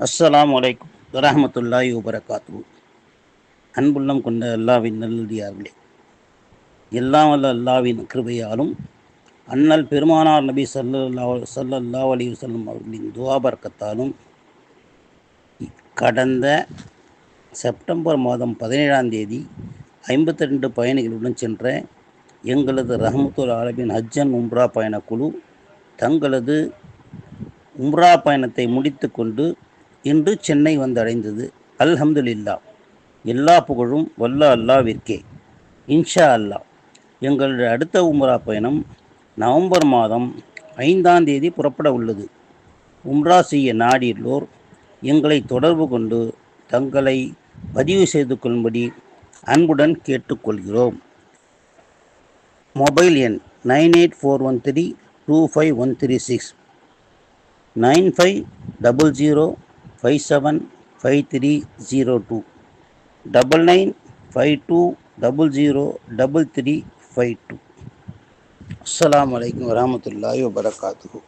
அஸ்ஸலாமு அலைக்கும் வரஹ்மத்துல்லாஹி வபரகாத்துஹு. அன்புள்ளம் கொண்ட அல்லாவின் நல்லடியார்களே, எல்லாம் வல்ல அல்லாவின் கிருபையாலும் அண்ணல் பெருமானார் நபி ஸல்லல்லாஹு அலைஹி வஸல்லம் அவர்களின் துஆ பரக்கத்தாலும் கடந்த செப்டம்பர் மாதம் 17ஆம் தேதி 52 பயணிகளுடன் சென்ற எங்களது ரஹ்மத்துல் ஆலமீன் ஹஜ் அண்ட் உம்ரா பயணக்குழு தங்களது உம்ரா பயணத்தை முடித்து கொண்டு இன்று சென்னை வந்தடைந்தது. அல்ஹம்துலில்லாஹ், எல்லா புகழும் வல்ல அல்லாவிற்கே. இன்ஷா அல்லாஹ் எங்களுடைய அடுத்த உம்ரா பயணம் நவம்பர் மாதம் 5ஆம் தேதி புறப்பட உள்ளது. உம்ரா செய்ய நாடியுள்ளோர் எங்களை தொடர்பு கொண்டு தங்களை பதிவு செய்து கொள்ளும்படி அன்புடன் கேட்டுக்கொள்கிறோம். மொபைல் எண் 9841325136, 9500575302, 9952003352. அஸ்ஸலாமு அலைக்கும் வரஹ்மத்துல்லாஹி வபரகாத்துஹு.